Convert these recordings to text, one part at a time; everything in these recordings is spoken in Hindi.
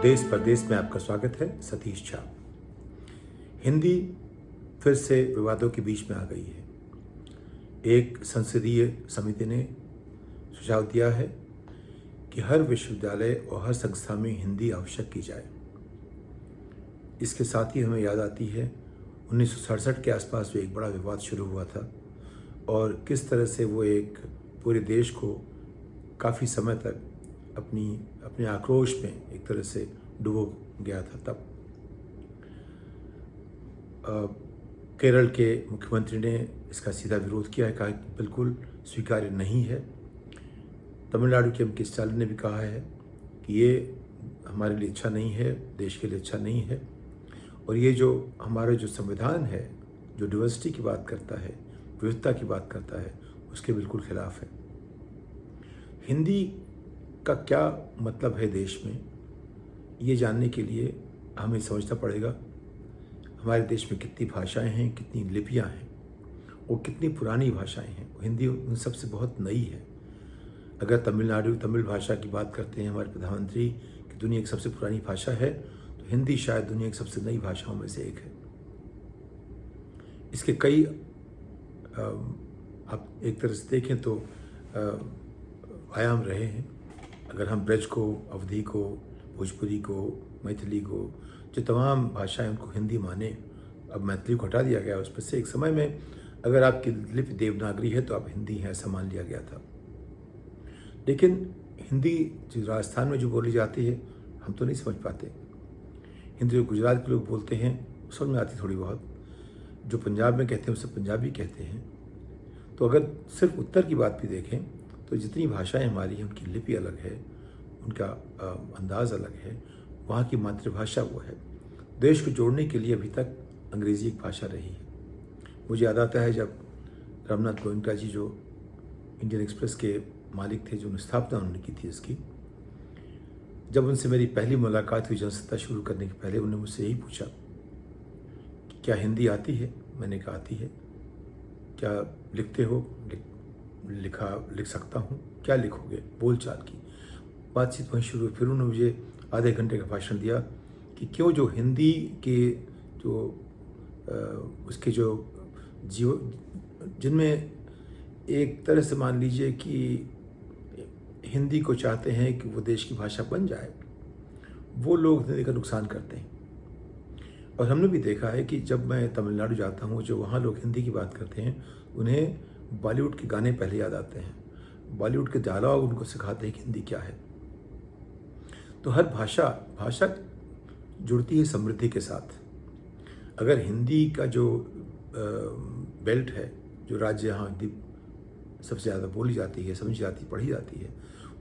देश परदेश में आपका स्वागत है। सतीश झा। हिंदी फिर से विवादों के बीच में आ गई है। एक संसदीय समिति ने सुझाव दिया है कि हर विश्वविद्यालय और हर संस्था में हिंदी आवश्यक की जाए। इसके साथ ही हमें याद आती है 1967 के आसपास जो एक बड़ा विवाद शुरू हुआ था और किस तरह से वो एक पूरे देश को काफ़ी समय तक अपने आक्रोश में एक तरह से डुबो गया था। तब केरल के मुख्यमंत्री ने इसका सीधा विरोध किया है, कहा कि बिल्कुल स्वीकार्य नहीं है। तमिलनाडु के एम.के. स्टालिन ने भी कहा है कि ये हमारे लिए अच्छा नहीं है, देश के लिए अच्छा नहीं है और ये जो हमारा जो संविधान है, जो डाइवर्सिटी की बात करता है, विविधता की बात करता है, उसके बिल्कुल खिलाफ है। हिंदी का क्या मतलब है देश में, ये जानने के लिए हमें समझना पड़ेगा हमारे देश में कितनी भाषाएं हैं, कितनी लिपियां हैं और कितनी पुरानी भाषाएं हैं। हिंदी उन सबसे बहुत नई है। अगर तमिल भाषा की बात करते हैं हमारे प्रधानमंत्री कि दुनिया की सबसे पुरानी भाषा है, तो हिंदी शायद दुनिया की सबसे नई भाषाओं में से एक है। इसके कई आप एक तरह से देखें तो आयाम रहे हैं। अगर हम ब्रज को, अवधी को, भोजपुरी को, मैथिली को, जो तमाम भाषाएं उनको हिंदी माने, अब मैथिली को हटा दिया गया उस पर से। एक समय में अगर आपकी लिपि देवनागरी है तो आप हिंदी हैं ऐसा मान लिया गया था। लेकिन हिंदी जो राजस्थान में जो बोली जाती है हम तो नहीं समझ पाते। हिंदी जो गुजरात के लोग बोलते हैं समझ में आती थोड़ी बहुत, जो पंजाब में कहते हैं उसे पंजाबी कहते हैं। तो अगर सिर्फ उत्तर की बात भी देखें तो जितनी भाषाएं हमारी हैं उनकी लिपि अलग है, उनका अंदाज़ अलग है, वहाँ की मातृभाषा वो है। देश को जोड़ने के लिए अभी तक अंग्रेज़ी एक भाषा रही है। मुझे याद आता है जब रामनाथ गोयनका जी जो इंडियन एक्सप्रेस के मालिक थे, जो स्थापना उन्होंने की थी इसकी, जब उनसे मेरी पहली मुलाकात हुई जनसत्ता शुरू करने के पहले, उन्होंने मुझसे यही पूछा कि क्या हिंदी आती है। मैंने कहा आती है। क्या लिखते हो? लिख सकता हूँ। क्या लिखोगे? बोलचाल की बातचीत वहीं शुरू। फिर उन्होंने मुझे आधे घंटे का भाषण दिया कि क्यों जो हिंदी के जो उसके जो जिनमें एक तरह से मान लीजिए कि हिंदी को चाहते हैं कि वो देश की भाषा बन जाए, वो लोग हिंदी का नुकसान करते हैं। और हमने भी देखा है कि जब मैं तमिलनाडु जाता हूँ, जो वहाँ लोग हिंदी की बात करते हैं, उन्हें बॉलीवुड के गाने पहले याद आते हैं। बॉलीवुड के डायलॉग उनको सिखाते हैं कि हिंदी क्या है। तो हर भाषा जुड़ती है समृद्धि के साथ। अगर हिंदी का जो बेल्ट है, जो राज्य यहाँ हिंदी सबसे ज़्यादा बोली जाती है, समझी जाती, पढ़ी जाती है,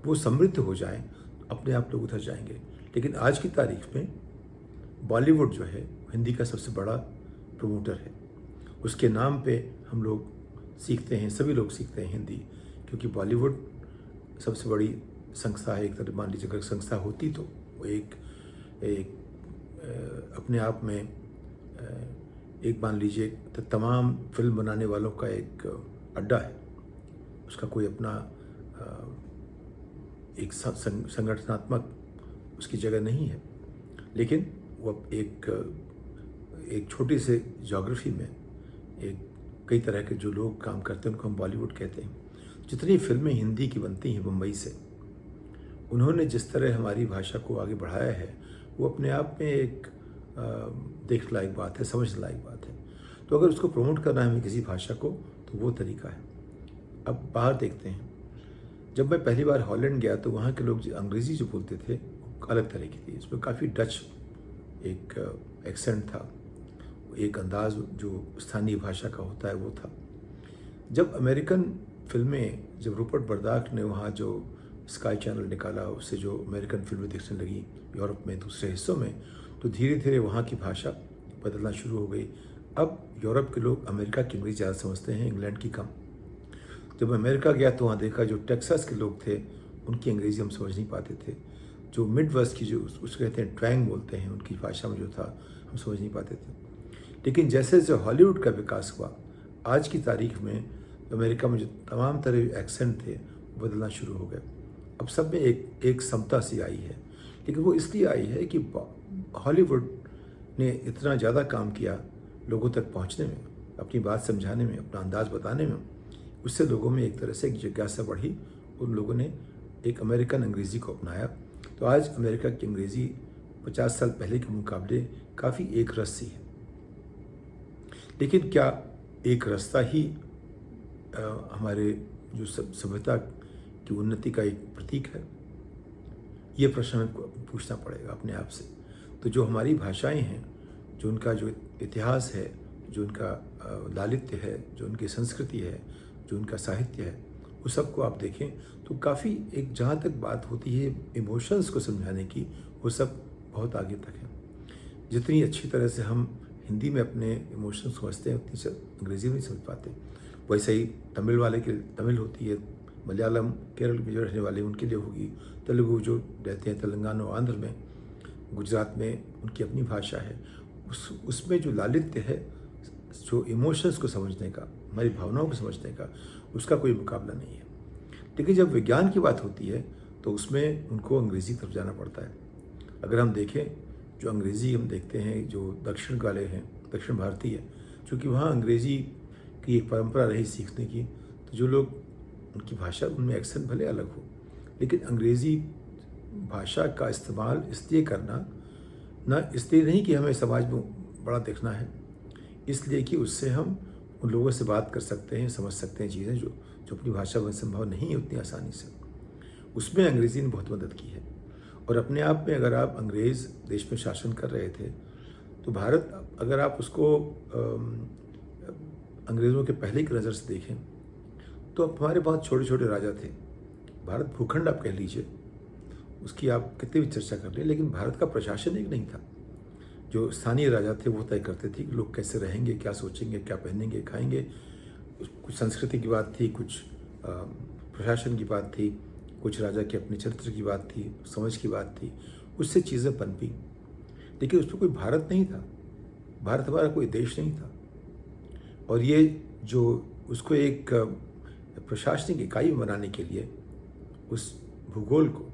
वो समृद्ध हो जाए, अपने आप लोग उधर जाएंगे। लेकिन आज की तारीख में बॉलीवुड जो है हिंदी का सबसे बड़ा प्रमोटर है। उसके नाम पे हम लोग सीखते हैं, सभी लोग सीखते हैं हिंदी, क्योंकि बॉलीवुड सबसे बड़ी संस्था है। एक तरह मान लीजिए अगर संस्था होती तो वो एक अपने आप में एक मान लीजिए तो तमाम फिल्म बनाने वालों का एक अड्डा है। उसका कोई अपना एक संगठनात्मक उसकी जगह नहीं है, लेकिन वो एक छोटी से ज्योग्राफी में एक कई तरह के जो लोग काम करते हैं उनको हम बॉलीवुड कहते हैं। जितनी फिल्में हिंदी की बनती हैं मुंबई से, उन्होंने जिस तरह हमारी भाषा को आगे बढ़ाया है, वो अपने आप में एक देखने लायक बात है, समझने लायक बात है। तो अगर उसको प्रमोट करना है हमें किसी भाषा को, तो वो तरीका है। अब बाहर देखते हैं। जब मैं पहली बार हॉलैंड गया तो वहाँ के लोग अंग्रेज़ी जो बोलते थे अलग तरह की थी। इसमें काफ़ी डच एक एक्सेंट था, एक अंदाज़ जो स्थानीय भाषा का होता है वो था। जब अमेरिकन फिल्में, जब रूपर्ट बर्दाक ने वहाँ जो स्काई चैनल निकाला, उससे जो अमेरिकन फिल्में दिखने लगी यूरोप में दूसरे हिस्सों में, तो धीरे धीरे वहाँ की भाषा बदलना शुरू हो गई। अब यूरोप के लोग अमेरिका की अंग्रेज़ी ज़्यादा समझते हैं, इंग्लैंड की कम। जब अमेरिका गया तो वहाँ देखा जो टेक्सास के लोग थे उनकी अंग्रेज़ी हम समझ नहीं पाते थे। जो मिड वेस्ट की जो उसको कहते हैं ट्वैंग बोलते हैं, उनकी भाषा में जो था हम समझ नहीं पाते थे। लेकिन जैसे जैसे हॉलीवुड का विकास हुआ, आज की तारीख में अमेरिका में जो तमाम तरह के एक्सेंट थे बदलना शुरू हो गए। अब सब में एक समता सी आई है। लेकिन वो इसलिए आई है कि हॉलीवुड ने इतना ज़्यादा काम किया लोगों तक पहुंचने में, अपनी बात समझाने में, अपना अंदाज़ बताने में। उससे लोगों में एक तरह से एक जिज्ञासा बढ़ी। उन लोगों ने एक अमेरिकन अंग्रेज़ी को अपनाया। तो आज अमेरिका की अंग्रेज़ी 50 साल पहले के मुकाबले काफ़ी एक रस सी है। लेकिन क्या एक रास्ता ही हमारे जो सभ्यता की उन्नति का एक प्रतीक है? ये प्रश्न हमें पूछना पड़ेगा अपने आप से। तो जो हमारी भाषाएं हैं, जो उनका जो इतिहास है, जो उनका लालित्य है, जो उनकी संस्कृति है, जो उनका साहित्य है, उस सब को आप देखें तो काफ़ी एक जहाँ तक बात होती है इमोशंस को समझाने की, वो सब बहुत आगे तक है। जितनी अच्छी तरह से हम हिंदी में अपने इमोशंस समझते हैं, उतनी से अंग्रेज़ी में नहीं समझ पाते। वैसे ही तमिल वाले के तमिल होती है, मलयालम केरल में जो रहने वाले उनके लिए होगी, तेलुगु जो रहते हैं तेलंगाना और आंध्र में, गुजरात में उनकी अपनी भाषा है। उसमें जो लालित्य है, जो इमोशंस को समझने का, हमारी भावनाओं को समझने का, उसका कोई मुकाबला नहीं है। लेकिन जब विज्ञान की बात होती है तो उसमें उनको अंग्रेज़ी की तरफ जाना पड़ता है। अगर हम देखें, जो अंग्रेज़ी हम देखते हैं जो दक्षिण वाले हैं, दक्षिण भारतीय, चूँकि वहाँ अंग्रेज़ी की एक परंपरा रही सीखने की, तो जो लोग उनकी भाषा, उनमें एक्सेंट भले अलग हो, लेकिन अंग्रेज़ी भाषा का इस्तेमाल इसलिए करना, ना इसलिए नहीं कि हमें समाज में बड़ा दिखना है, इसलिए कि उससे हम उन लोगों से बात कर सकते हैं, समझ सकते हैं चीज़ें जो जो अपनी भाषा में संभव नहीं है उतनी आसानी से। उसमें अंग्रेज़ी ने बहुत मदद की है। और अपने आप में अगर आप अंग्रेज़ देश में शासन कर रहे थे, तो भारत, अगर आप उसको अंग्रेज़ों के पहले की नज़र से देखें तो अब हमारे पास छोटे छोटे राजा थे। भारत भूखंड आप कह लीजिए, उसकी आप कितनी भी चर्चा कर लें, लेकिन भारत का प्रशासन एक नहीं था। जो स्थानीय राजा थे वो तय करते थे कि लोग कैसे रहेंगे, क्या सोचेंगे, क्या पहनेंगे, खाएंगे। कुछ संस्कृति की बात थी, कुछ प्रशासन की बात थी, कुछ राजा के अपने चरित्र की बात थी, समझ की बात थी। उससे चीज़ें पनपी, लेकिन उसमें कोई भारत नहीं था। भारत हमारा कोई देश नहीं था। और ये जो उसको एक प्रशासनिक इकाई बनाने के लिए, उस भूगोल को,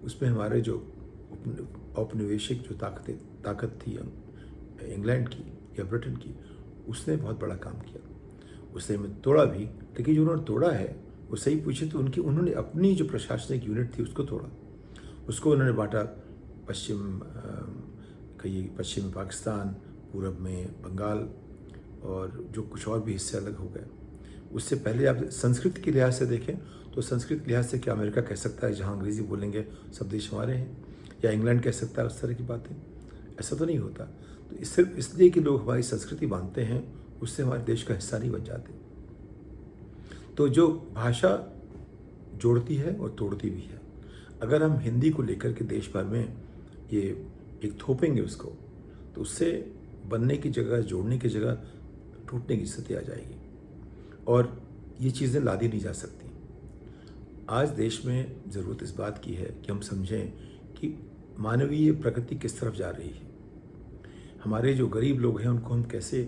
उसमें हमारे जो औपनिवेशिक जो ताकत थी इंग्लैंड की या ब्रिटेन की, उसने बहुत बड़ा काम किया। उसने हमें तोड़ा भी, लेकिन जो उन्होंने तोड़ा है वो सही पूछे तो उन्होंने अपनी जो प्रशासनिक यूनिट थी उसको तोड़ा। उसको उन्होंने बांटा, पश्चिम में पाकिस्तान, पूरब में बंगाल, और जो कुछ और भी हिस्से अलग हो गए। उससे पहले आप संस्कृत के लिहाज से देखें तो संस्कृत के लिहाज से क्या अमेरिका कह सकता है जहाँ अंग्रेज़ी बोलेंगे सब देश हमारे हैं, या इंग्लैंड कह सकता है उस तरह की बातें? ऐसा तो नहीं होता। तो सिर्फ इसलिए कि लोग हमारी संस्कृति मानते हैं, उससे हमारे देश का हिस्सा नहीं बन जाते। तो जो भाषा जोड़ती है और तोड़ती भी है। अगर हम हिंदी को लेकर के देश भर में ये एक थोपेंगे उसको, तो उससे बनने की जगह, जोड़ने की जगह टूटने की स्थिति आ जाएगी, और ये चीज़ें लादी नहीं जा सकती। आज देश में ज़रूरत इस बात की है कि हम समझें कि मानवीय प्रगति किस तरफ जा रही है। हमारे जो गरीब लोग हैं उनको हम कैसे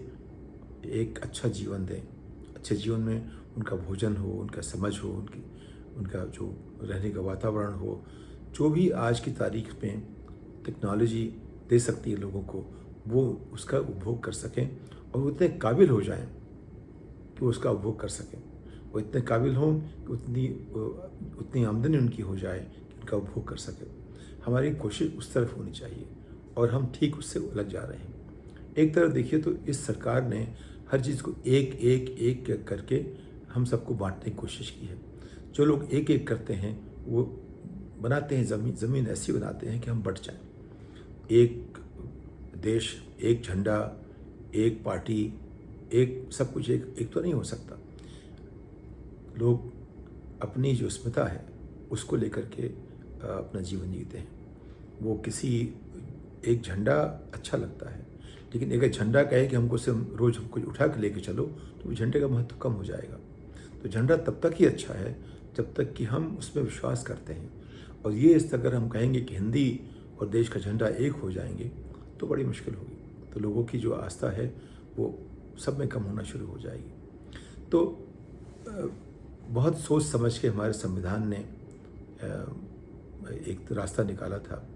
एक अच्छा जीवन दें, अच्छे जीवन में उनका भोजन हो, उनका समझ हो, उनका जो रहने का वातावरण हो, जो भी आज की तारीख में टेक्नोलॉजी दे सकती है लोगों को, वो उसका उपभोग कर सकें, और वो इतने काबिल हो जाएं कि वो उसका उपभोग कर सकें। वो इतने काबिल हों कि उतनी आमदनी उनकी हो जाए कि उनका उपभोग कर सकें। हमारी कोशिश उस तरफ होनी चाहिए, और हम ठीक उससे उलझ जा रहे हैं। एक तरफ देखिए तो इस सरकार ने हर चीज़ को एक एक एक करके हम सबको बांटने की कोशिश की है। जो लोग एक एक करते हैं वो बनाते हैं ज़मीन ऐसी बनाते हैं कि हम बट जाएं। एक देश, एक झंडा, एक पार्टी, एक सब कुछ एक तो नहीं हो सकता। लोग अपनी जो अस्मिता है उसको लेकर के अपना जीवन जीते हैं। वो किसी एक झंडा अच्छा लगता है, लेकिन अगर झंडा कहे कि हमको से रोज़ कुछ उठा के लेके चलो, तो झंडे का महत्व कम हो जाएगा। तो झंडा तब तक ही अच्छा है जब तक कि हम उसमें विश्वास करते हैं। और ये अगर हम कहेंगे कि हिंदी और देश का झंडा एक हो जाएंगे तो बड़ी मुश्किल होगी। तो लोगों की जो आस्था है वो सब में कम होना शुरू हो जाएगी। तो बहुत सोच समझ के हमारे संविधान ने एक रास्ता निकाला था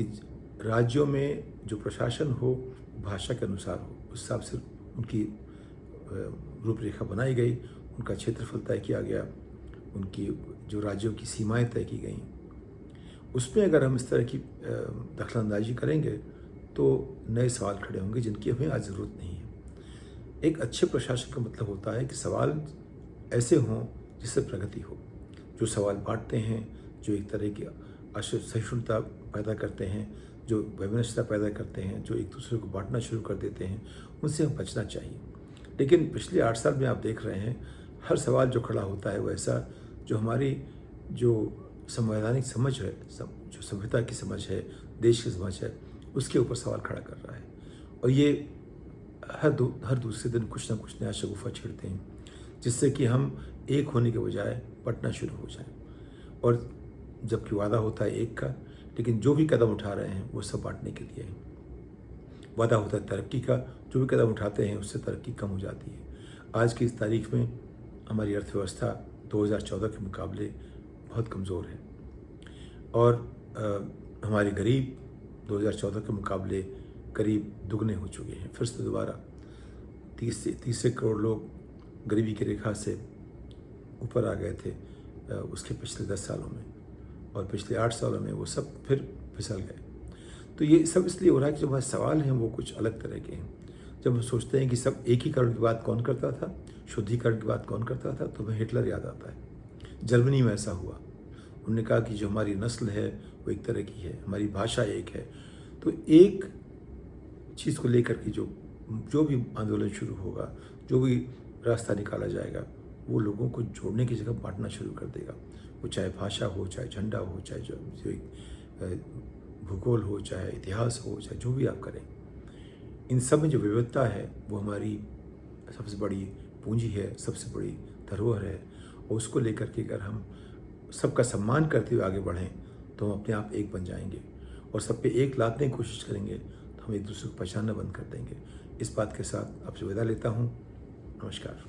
कि राज्यों में जो प्रशासन हो भाषा के अनुसार हो, उस हिसाब से उनकी रूपरेखा बनाई गई, उनका क्षेत्रफल तय किया गया, उनकी जो राज्यों की सीमाएं तय की गई। उसमें अगर हम इस तरह की दखलंदाजी करेंगे तो नए सवाल खड़े होंगे जिनकी हमें आज ज़रूरत नहीं है। एक अच्छे प्रशासन का मतलब होता है कि सवाल ऐसे हों जिससे प्रगति हो, जो सवाल बांटते हैं, जो एक तरह की असहिष्णुता पैदा करते हैं, जो वैमनस्यता पैदा करते हैं, जो एक दूसरे को बांटना शुरू कर देते हैं, उनसे हमें बचना चाहिए। लेकिन पिछले 8 साल में आप देख रहे हैं, हर सवाल जो खड़ा होता है वो ऐसा जो हमारी जो संवैधानिक समझ है, जो सभ्यता की समझ है, देश की समझ है, उसके ऊपर सवाल खड़ा कर रहा है। और ये हर दूसरे दिन कुछ ना कुछ नया शगुफा छेड़ते हैं, जिससे कि हम एक होने के बजाय बँटना शुरू हो जाएं। और जबकि वादा होता है एक का, लेकिन जो भी कदम उठा रहे हैं वो सब बांटने के लिए है। वादा होता है तरक्की का, जो भी कदम उठाते हैं उससे तरक्की कम हो जाती है। आज की इस तारीख में हमारी अर्थव्यवस्था 2014 के मुकाबले बहुत कमज़ोर है और हमारे गरीब 2014 के मुकाबले करीब दुगने हो चुके हैं। फिर से दोबारा 30 करोड़ लोग गरीबी की रेखा से ऊपर आ गए थे उसके पिछले 10 सालों में, और पिछले 8 सालों में वो सब फिर फिसल गए। तो ये सब इसलिए हो रहा है कि जो हमारे सवाल हैं वो कुछ अलग तरह के हैं। जब हम सोचते हैं कि सब एकीकरण की बात कौन करता था, शुद्धिकरण की बात कौन करता था, तो हमें हिटलर याद आता है। जर्मनी में ऐसा हुआ, उन्होंने कहा कि जो हमारी नस्ल है वो एक तरह की है, हमारी भाषा एक है। तो एक चीज़ को लेकर के जो भी आंदोलन शुरू होगा, जो भी रास्ता निकाला जाएगा, वो लोगों को जोड़ने की जगह बांटना शुरू कर देगा। वो चाहे भाषा हो, चाहे झंडा हो, चाहे जो भूगोल हो, चाहे इतिहास हो, चाहे जो भी आप करें, इन सब में जो विविधता है वो हमारी सबसे बड़ी पूंजी है, सबसे बड़ी धरोहर है। और उसको लेकर के अगर हम सबका सम्मान करते हुए आगे बढ़ें तो हम अपने आप एक बन जाएंगे, और सब पे एक लादने की कोशिश करेंगे तो हम एक दूसरे को पहचानना बंद कर देंगे। इस बात के साथ आपसे विदा लेता हूँ। नमस्कार।